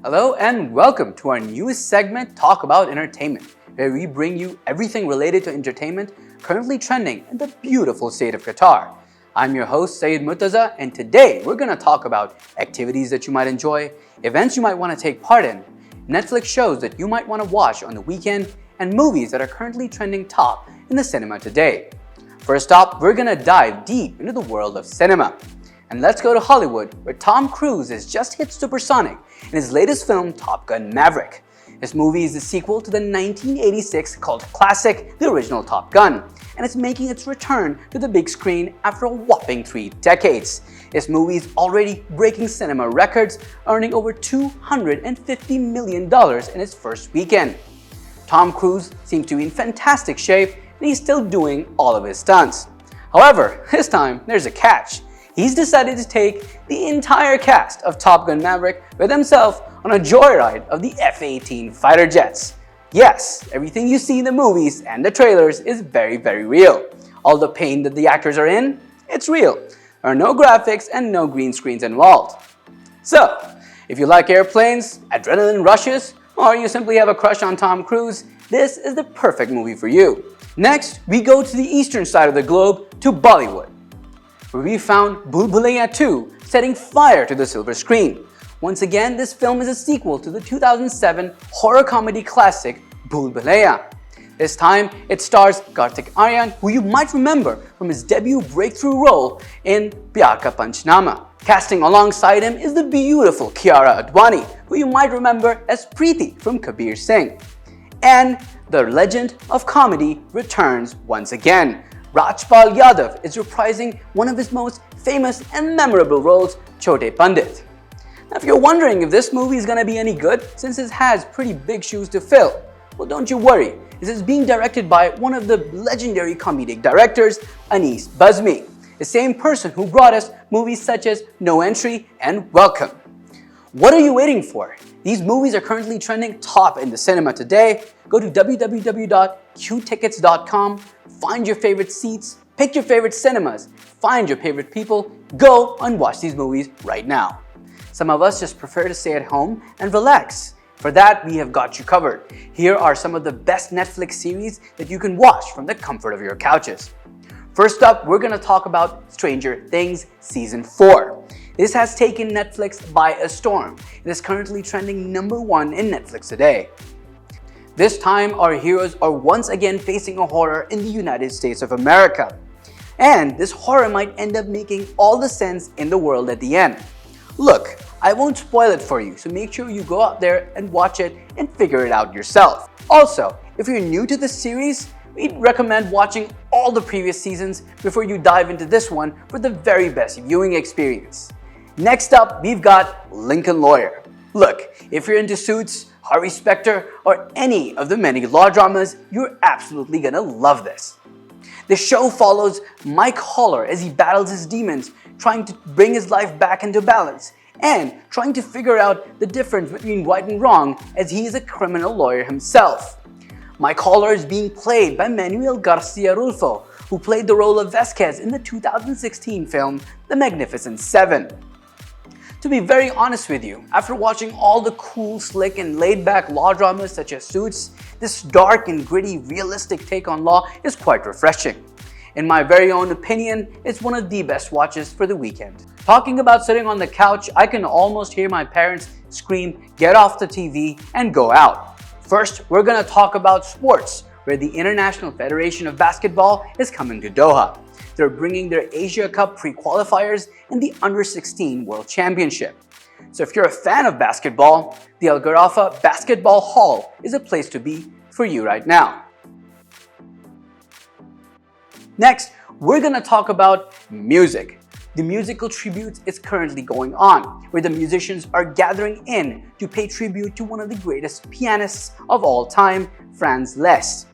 Hello and welcome to our newest segment, Talk About Entertainment, where we bring you everything related to entertainment currently trending in the beautiful state of Qatar. I'm your host, Syed Murtaza, and today we're going to talk about activities that you might enjoy, events you might want to take part in, Netflix shows that you might want to watch on the weekend, and movies that are currently trending top in the cinema today. First up, we're going to dive deep into the world of cinema. And let's go to Hollywood, where Tom Cruise has just hit supersonic in his latest film, Top Gun Maverick. This movie is the sequel to the 1986 cult classic, the original Top Gun, and it's making its return to the big screen after a whopping 3 decades. This movie is already breaking cinema records, earning over $250 million in its first weekend. Tom Cruise seems to be in fantastic shape, and he's still doing all of his stunts. However, this time there's a catch. He's decided to take the entire cast of Top Gun Maverick with himself on a joyride of the F-18 fighter jets. Yes, everything you see in the movies and the trailers is very real. All the pain that the actors are in, it's real. There are no graphics and no green screens involved. So, if you like airplanes, adrenaline rushes, or you simply have a crush on Tom Cruise, this is the perfect movie for you. Next, we go to the eastern side of the globe to Bollywood, where we found Bhool Bhulaiyaa 2 setting fire to the silver screen. Once again, this film is a sequel to the 2007 horror comedy classic Bhool Bhulaiyaa. This time, it stars Kartik Aryan, who you might remember from his debut breakthrough role in Pyar Ka Panchnama. Casting alongside him is the beautiful Kiara Advani, who you might remember as Preeti from Kabir Singh. And the legend of comedy returns once again. Rajpal Yadav is reprising one of his most famous and memorable roles, Chote Pandit. Now, if you're wondering if this movie is going to be any good, since it has pretty big shoes to fill, well, don't you worry. This is being directed by one of the legendary comedic directors, Anis Bazmi, the same person who brought us movies such as No Entry and Welcome. What are you waiting for? These movies are currently trending top in the cinema today. Go to www.qtickets.com, find your favorite seats, pick your favorite cinemas, find your favorite people, go and watch these movies right now. Some of us just prefer to stay at home and relax. For that, we have got you covered. Here are some of the best Netflix series that you can watch from the comfort of your couches. First up, we're going to talk about Stranger Things Season 4. This has taken Netflix by a storm. It is currently trending #1 in Netflix today. This time, our heroes are once again facing a horror in the United States of America. And this horror might end up making all the sense in the world at the end. Look, I won't spoil it for you, so make sure you go out there and watch it and figure it out yourself. Also, if you're new to this series, we'd recommend watching all the previous seasons before you dive into this one for the very best viewing experience. Next up, we've got Lincoln Lawyer. Look, if you're into Suits, Harvey Specter, or any of the many law dramas, you're absolutely gonna love this. The show follows Mike Haller as he battles his demons, trying to bring his life back into balance, and trying to figure out the difference between right and wrong as he is a criminal lawyer himself. Mike Haller is being played by Manuel Garcia Rulfo, who played the role of Vasquez in the 2016 film The Magnificent Seven. To be very honest with you, after watching all the cool, slick, and laid-back law dramas such as Suits, this dark and gritty, realistic take on law is quite refreshing. In my very own opinion, it's one of the best watches for the weekend. Talking about sitting on the couch, I can almost hear my parents scream, "Get off the TV and go out." First, we're going to talk about sports, where the International Federation of Basketball is coming to Doha. They're bringing their Asia Cup pre-qualifiers and the Under-16 World Championship. So if you're a fan of basketball, the Al Gharafa Basketball Hall is a place to be for you right now. Next, we're going to talk about music. The musical tribute is currently going on, where the musicians are gathering in to pay tribute to one of the greatest pianists of all time, Franz Liszt.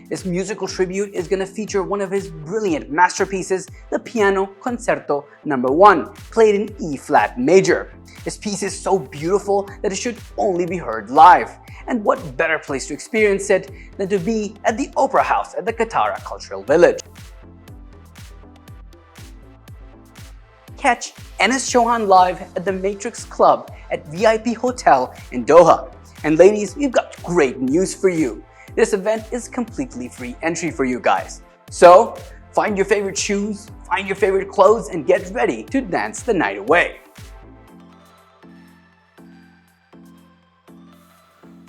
This musical tribute is going to feature one of his brilliant masterpieces, the Piano Concerto No. 1, played in E-flat major. This piece is so beautiful that it should only be heard live. And what better place to experience it than to be at the Opera House at the Qatar Cultural Village. catch Chauhan live at the Matrix Club at VIP Hotel in Doha. And ladies, we've got great news for you. This event is completely free entry for you guys. So, find your favorite shoes, find your favorite clothes, and get ready to dance the night away.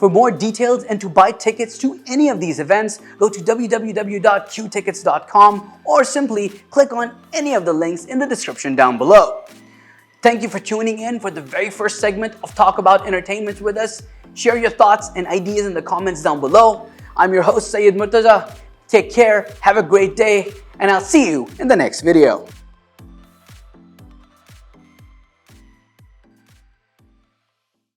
For more details and to buy tickets to any of these events, go to www.qtickets.com or simply click on any of the links in the description down below. Thank you for tuning in for the very first segment of Talk About Entertainment with us. Share your thoughts and ideas in the comments down below. I'm your host, Sayyid Murtaza. Take care, have a great day, and I'll see you in the next video.